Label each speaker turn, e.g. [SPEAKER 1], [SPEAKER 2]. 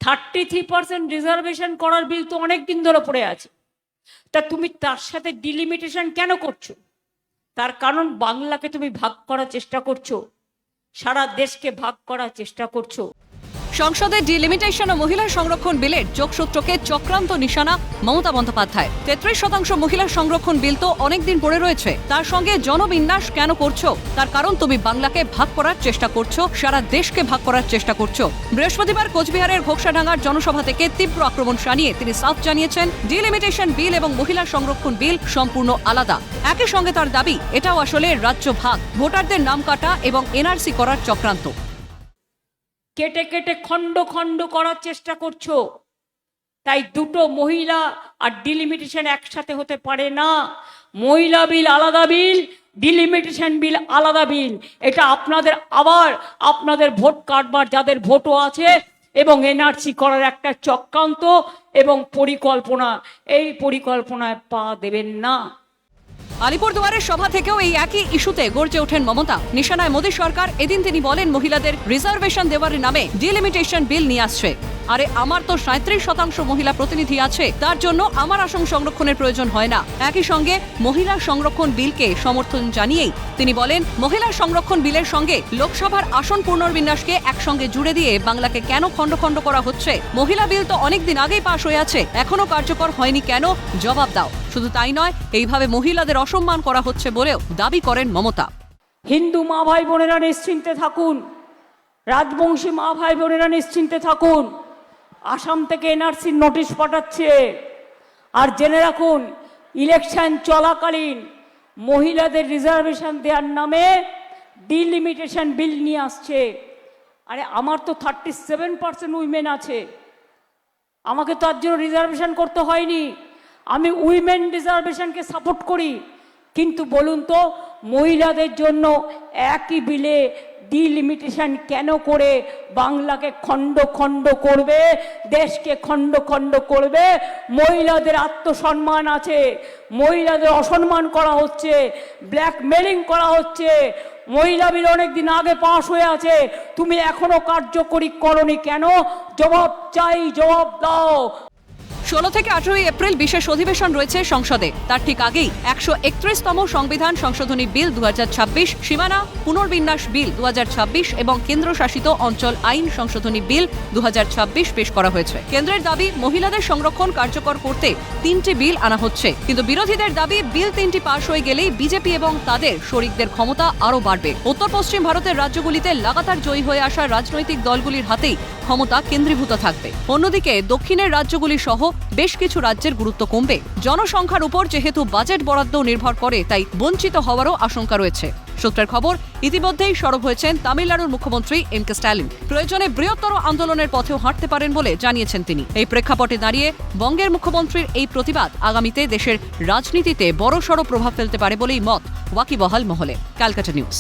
[SPEAKER 1] 33% reservation করার বিল তো অনেক দিন ধরে পড়ে আছে, তা তুমি তার সাথে ডিলিমিটেশন কেন করছো? তার কারণ বাংলাকে তুমি ভাগ করার চেষ্টা করছো, সারা দেশকে ভাগ করার চেষ্টা করছো।
[SPEAKER 2] সংসদে ডিলিমিটেশন ও মহিলা সংরক্ষণ বিলের যোগসূত্রকে চক্রান্ত নিশানা মমতা বন্দ্যোপাধ্যায়। 33% মহিলা সংরক্ষণ বিল তো অনেকদিন পড়ে রয়েছে, তার সঙ্গে জনবিন্যাস কেন করছো? তার কারণ তুমি বাংলাকে ভাগ করার চেষ্টা করছো, সারা দেশকে ভাগ করার চেষ্টা করছো। বৃহস্পতিবার কোচবিহারের ঘোকসাডাঙ্গার জনসভা থেকে তীব্র আক্রমণ শানিয়ে তিনি সাফ জানিয়েছেন, ডিলিমিটেশন বিল এবং মহিলা সংরক্ষণ বিল সম্পূর্ণ আলাদা। একই সঙ্গে তার দাবি, এটাও আসলে রাজ্য ভাগ, ভোটারদের নাম কাটা এবং এনআরসি করার চক্রান্ত।
[SPEAKER 1] কেটে কেটে খণ্ড খণ্ড করার চেষ্টা করছো, তাই দুটো মহিলা আর ডিলিমিটেশন একসাথে হতে পারে না। মহিলা বিল আলাদা বিল, ডিলিমিটেশন বিল আলাদা বিল। এটা আপনাদের আবার আপনাদের ভোট কাটবার যাদের ভোটও আছে এবং এনআরসি করার একটা চক্রান্ত এবং পরিকল্পনা, এই পরিকল্পনায় পা দেবেন না।
[SPEAKER 2] আলিপুরদুয়ারের সভা থেকেও এই একই ইস্যুতে গর্জে ওঠেন মমতা। নিশানায় মোদী সরকার। এদিন তিনি বলেন, মহিলাদের রিজার্ভেশন দেওয়ার নামে ডিলিমিটেশন বিল নিয়ে আসছে। আরে আমার তো 37% মহিলা প্রতিনিধি আছে, তার জন্য আমার আসন সংরক্ষণের প্রয়োজন হয় না। একই সঙ্গে মহিলা সংরক্ষণ বিলকে সমর্থন জানিয়েই তিনি বলেন, মহিলা সংরক্ষণ বিলের সঙ্গে লোকসভার আসন পুনর্বিন্যাসকে একসঙ্গে জুড়ে দিয়ে বাংলাকে কেন খণ্ড খণ্ড করা হচ্ছে? মহিলা বিল তো অনেকদিন আগেই পাশ হয়ে আছে, এখনো কার্যকর হয়নি কেন? জবাব দাও। শুধু তাই নয়, এইভাবে মহিলাদের অসম্মান করা হচ্ছে বলেও দাবি করেন মমতা।
[SPEAKER 1] হিন্দু মা ভাই বোনেরা নিশ্চিন্তে থাকুন, রাজবংশী মা ভাই বোনেরা নিশ্চিন্তে থাকুন। আসাম থেকে এনআরসির নোটিশ পাঠাচ্ছে। আর জেনে রাখুন, ইলেকশন চলাকালীন মহিলাদের রিজার্ভেশন দেওয়ার নামে ডিলিমিটেশন বিল নিয়ে আসছে। আরে আমার তো 37% উইমেন আছে, আমাকে তো তার জন্য রিজার্ভেশন করতে হয়নি। আমি উইমেন রিজার্ভেশনকে সাপোর্ট করি, কিন্তু বলুন তো, মহিলাদের জন্য একই বিলে ডিলিমিটেশন কেন করে বাংলাকে খণ্ড খণ্ড করবে, দেশকে খণ্ড খণ্ড করবে? মহিলাদের আত্মসম্মান আছে, মহিলাদের অসম্মান করা হচ্ছে, ব্ল্যাকমেলিং করা হচ্ছে। মহিলা বিল অনেকদিন আগে পাশ হয়ে আছে, তুমি এখনো কার্যকরী করনি কেন? জবাব চাই, জবাব দাও।
[SPEAKER 2] 16 থেকে 18 এপ্রিল বিশেষ অধিবেশন রয়েছে সংসদে। তার ঠিক আগেই 131তম সংবিধান সংশোধনী বিল 2026, সীমানা পুনর্বিন্যাস বিল 2026 এবং কেন্দ্রশাসিত অঞ্চল আইন সংশোধনী বিল 2026 পেশ করা হয়েছে। কেন্দ্রের দাবি, মহিলাদের সংরক্ষণ কার্যকর করতে 3টি বিল আনা হচ্ছে, কিন্তু বিরোধীদের দাবি, বিল 3টি পাশ হয়ে গেলেই বিজেপি এবং তাদের শরিকদের ক্ষমতা আরও বাড়বে। উত্তর পশ্চিম ভারতের রাজ্যগুলিতে লাগাতার জয়ী হয়ে আসা রাজনৈতিক দলগুলির হাতেই ক্ষমতা কেন্দ্রীভূত থাকবে। অন্যদিকে দক্ষিণের রাজ্যগুলি সহ বেশ কিছু রাজ্যের গুরুত্ব কমবে। জনসংখ্যার উপর যেহেতু বাজেট বরাদ্দ নির্ভর করে, তাই বঞ্চিত হওয়ারও আশঙ্কা রয়েছে। সূত্রের খবর, ইতিমধ্যেই সরব হয়েছেন তামিলনাড়ুর মুখ্যমন্ত্রী এম.কে স্ট্যালিন। প্রয়োজনে বৃহত্তর আন্দোলনের পথেও হাঁটতে পারেন বলে জানিয়েছেন তিনি। এই প্রেক্ষাপটে দাঁড়িয়ে বঙ্গের মুখ্যমন্ত্রীর এই প্রতিবাদ আগামীতে দেশের রাজনীতিতে বড়সড় প্রভাব ফেলতে পারে বলেই মত ওয়াকিবহাল মহলে। ক্যালকাটা নিউজ।